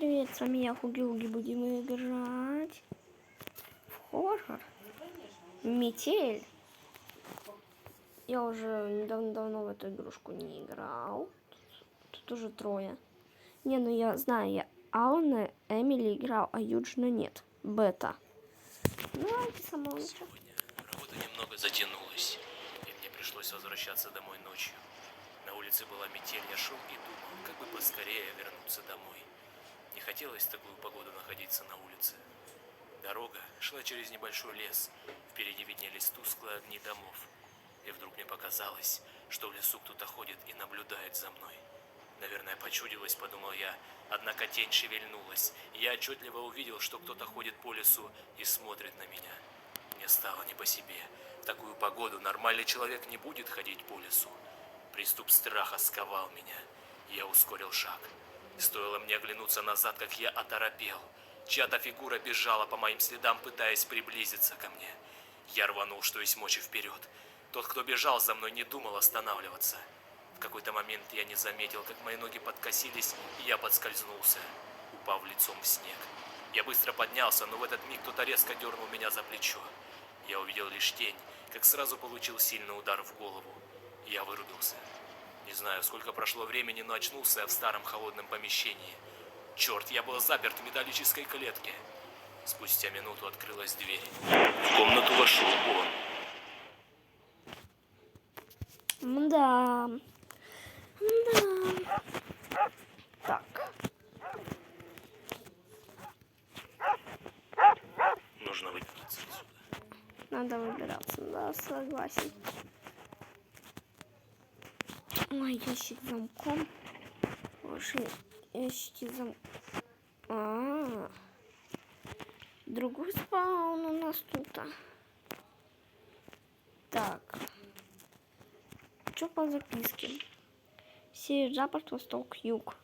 привет, с вами я, Хуги-Уги. Будем играть в хоррор. Метель. Я уже давно в эту игрушку не играл. Тут уже трое. Не, ну я знаю, я Алана, Эмили играл, а Юджина нет. Бета. Ну, давайте самого начала. Сегодня работа немного затянулась, и мне пришлось возвращаться домой ночью. На улице была метель, я шел и думал, как бы поскорее вернуться домой. Не хотелось в такую погоду находиться на улице. Дорога шла через небольшой лес, впереди виднелись тусклые огни домов. И вдруг мне показалось, что в лесу кто-то ходит и наблюдает за мной. Наверное, почудилось, подумал я, однако тень шевельнулась, и я отчетливо увидел, что кто-то ходит по лесу и смотрит на меня. Мне стало не по себе. В такую погоду нормальный человек не будет ходить по лесу. Приступ страха сковал меня. Я ускорил шаг. Стоило мне оглянуться назад, как я оторопел. Чья-то фигура бежала по моим следам, пытаясь приблизиться ко мне. Я рванул, что есть мочи, вперед. Тот, кто бежал за мной, не думал останавливаться. В какой-то момент я не заметил, как мои ноги подкосились, и я подскользнулся, упав лицом в снег. Я быстро поднялся, но в этот миг кто-то резко дернул меня за плечо. Я увидел лишь тень, как сразу получил сильный удар в голову. Я вырубился. Не знаю, сколько прошло времени, но очнулся я в старом холодном помещении. Черт, я был заперт в металлической клетке. Спустя минуту открылась дверь. В комнату вошел он. Да. Так. Нужно выбираться отсюда. Надо выбираться, да, согласен. Ой, ящик с замком. Ваши ящики другой спаун у нас тут. Так. Что по записке? Север, запад, восток, юг.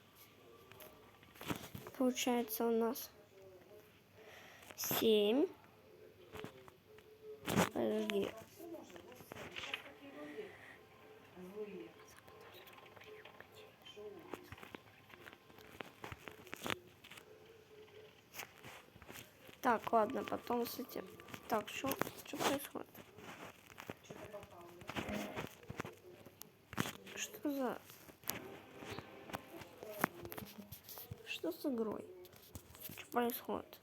Получается у нас 7. Подожди. Так, ладно, потом с этим. Так, что происходит? Что с игрой? Что происходит?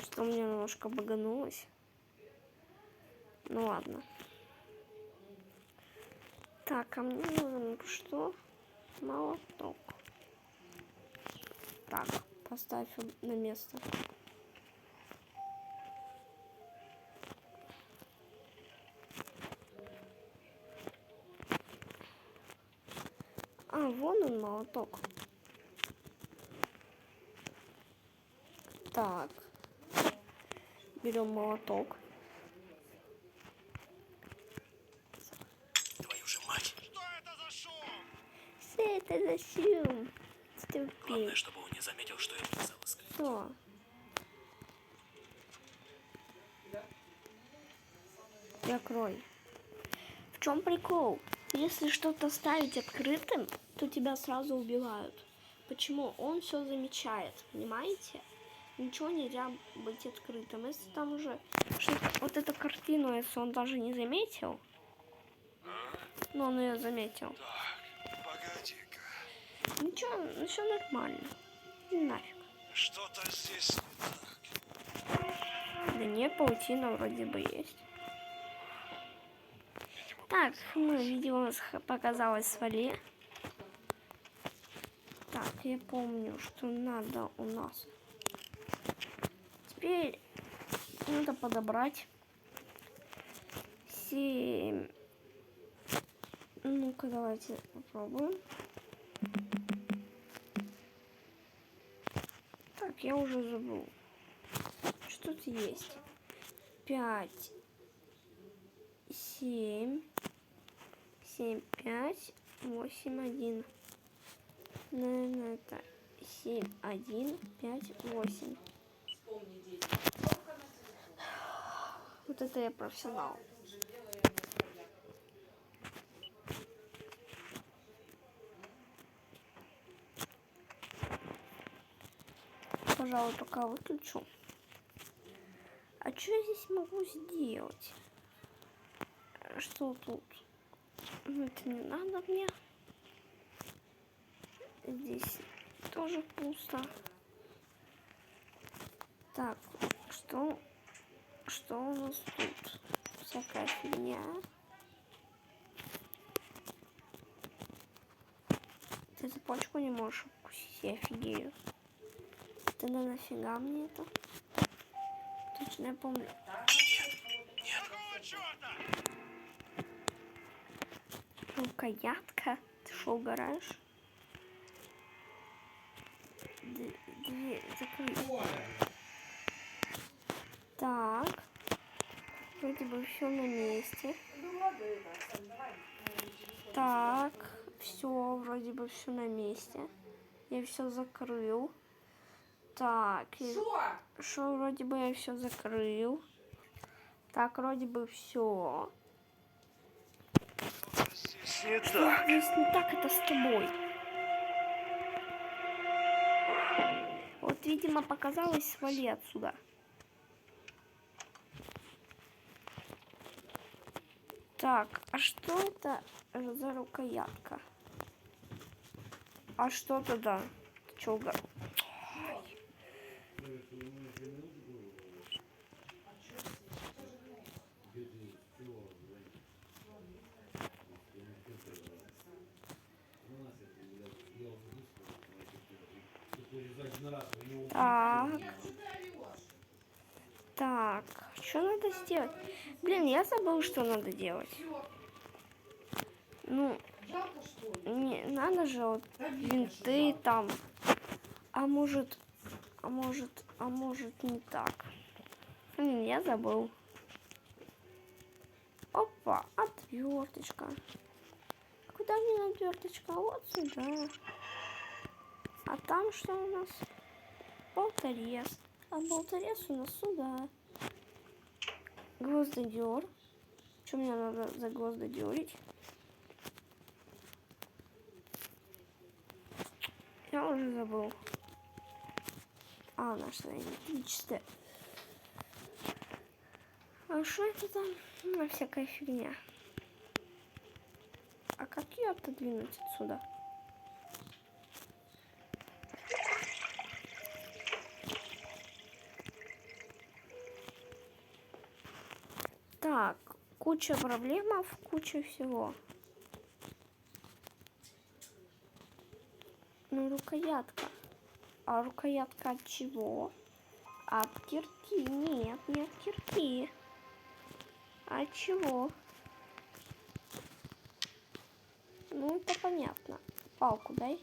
Что у меня немножко баганулось? Ну ладно. Так, а мне нужен что? Молоток. Так, поставь на место. Вон он, молоток. Так. Берем молоток. Твою же мать. Что это за шум? Что это за шум? Ступи. Главное, чтобы он не заметил, что я вылезал из клетки. Что? Закрой. В чем прикол? Если что-то ставить открытым, то тебя сразу убивают. Почему? Он все замечает, понимаете? Ничего нельзя быть открытым. Если там уже вот эту картину, если он даже не заметил, но он ее заметил. Так, погоди-ка. Ничего, ну все нормально. Нафиг. Что-то здесь не так. Да нет, паутина вроде бы есть. Видимо, Так, ну, видео показалось свали. Так, я помню, что надо у нас. Теперь надо подобрать 7. Ну-ка, давайте попробуем. Так, я уже забыл. Что тут есть? 5, 7, 7, 5, 8, 1. Наверное, это 7, 1, 5, 8. Вот это я профессионал. пожалуй, пока выключу. А что я здесь могу сделать? Что тут? Ну, это не надо мне. Здесь тоже пусто. Так, что у нас тут? Всякая фигня. Ты цепочку не можешь укусить, я офигею. Тогда нафига мне это? Точно я помню. Какого черта? Рукоятка? Ты что, угораешь? Дверь закрыть. Так. Вроде бы все на месте. Так. Все, вроде бы все на месте. Я все закрыл. Так. Что вроде бы я все закрыл. Так, вроде бы все. Здесь не так. Здесь не так, это с тобой. Вот, видимо, показалось, свали отсюда. Так, а что это за рукоятка? А что тогда? Ты чё, Так. Так, что надо сделать? Блин, я забыл, что надо делать. Ну, не надо же вот винты там. А может не так. Блин, я забыл. Опа, отверточка. Куда мне отверточка? Вот сюда. А там что у нас? Болторез. А болторез у нас сюда. Гвоздодер. Что мне надо загвоздодерить? Я уже забыл. А, наша электричество. А что это там? Ну, всякая фигня. А как ее отодвинуть отсюда? Так, куча проблем, куча всего. Ну, рукоятка. А рукоятка от чего? От кирки. Нет, не от кирки. А от чего? Ну, это понятно. Палку дай.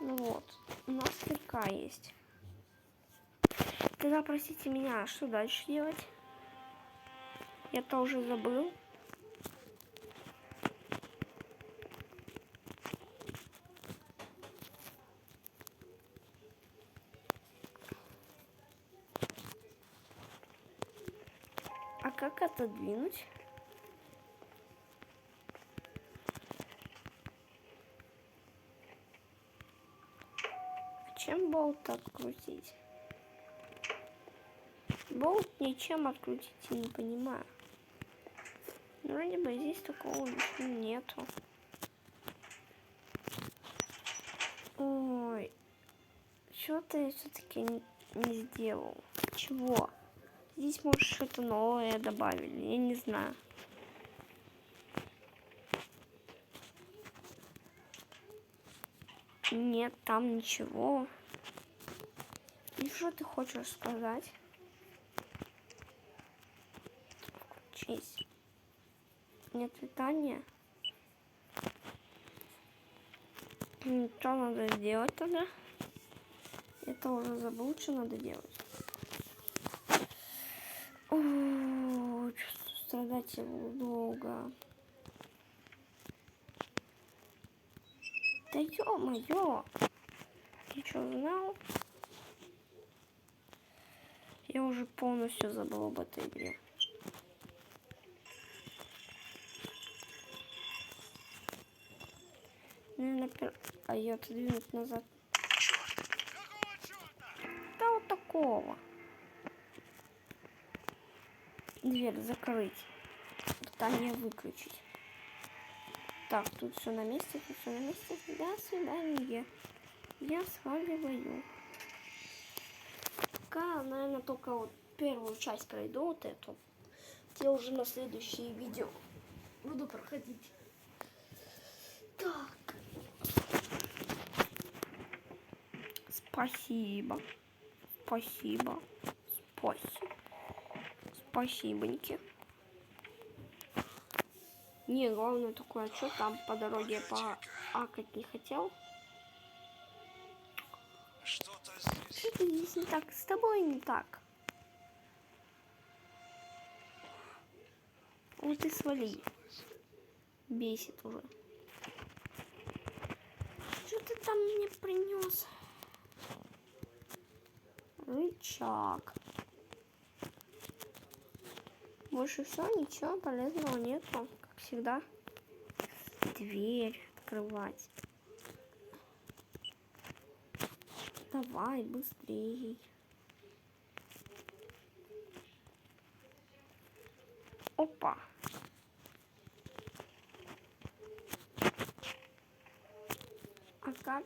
Ну вот, у нас кирка есть. Тогда, простите меня, что дальше делать? Я-то уже забыл. А как отодвинуть? А чем болт открутить? Болт ничем открутить я не понимаю. Вроде бы здесь такого ничего нету. Ой, что-то я все-таки не сделал. Чего? Здесь, может, что-то новое добавили, я не знаю. Нет, там ничего. И что ты хочешь сказать? Включись. Нет питания. Что надо сделать тогда? Это уже забыл, что надо делать. О, чувствую, страдать я буду долго. Да ё-моё! Ты что, знал? Я уже полностью забыл об этой игре. Наверное, а ее отодвинуть назад. Черт. такого? Дверь закрыть. Питание выключить. Так, тут все на месте, тут все на месте. До свидания. Я сваливаю. Пока, наверное, только вот первую часть пройду, вот эту. Я уже на следующие видео буду проходить. Так. Спасибо. Спасибо. Спасибо. Спасибоньки. Не, главное такое, что там по дороге поакать не хотел. Что-то здесь. Что-то здесь не так, с тобой не так. Вот и свали. Бесит уже. Что ты там мне принес? Рычаг. Больше все, ничего полезного нету, как всегда. Дверь открывать. Давай, быстрее. Опа. А как?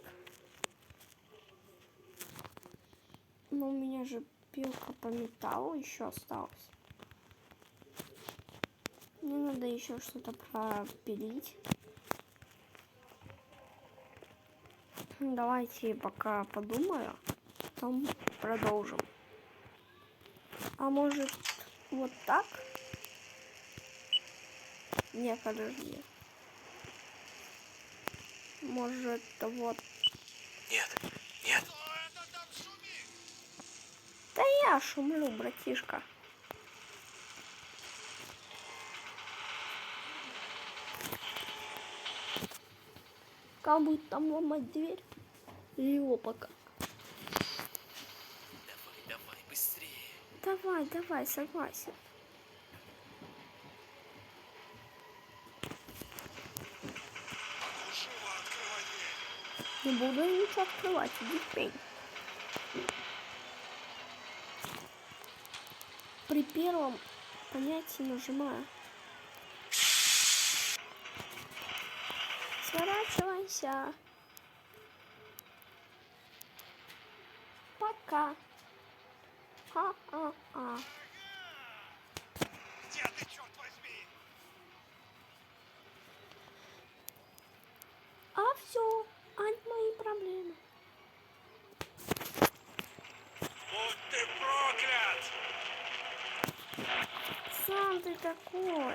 Ну, у меня же пилка по металлу еще осталась. Мне надо еще что-то пропилить. Давайте пока подумаю, потом продолжим. А может вот так? Не, подожди. Может вот. Нет, нет. Кто это там шумит? Да я шумлю, братишка. Как будет там ломать дверь? Его пока. Давай, давай, быстрее. Давай, давай, согласен. А ну живо открывай дверь. Не буду я ничего открывать, иди в пень. При первом понятии нажимаю. Сворачивайся. Пока. А. Где ты, черт возьми? А все, мои проблемы. Будь ты проклят! Сам ты такой.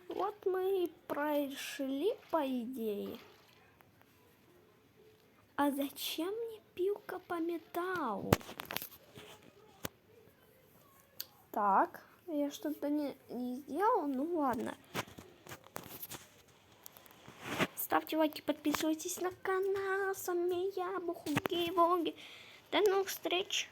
Вот мы и прошли, по идее. А зачем мне пилка по металлу? Так, я что-то не сделал, ну ладно. Ставьте лайки, подписывайтесь на канал. С вами я, Бухуги-Боги. До новых встреч.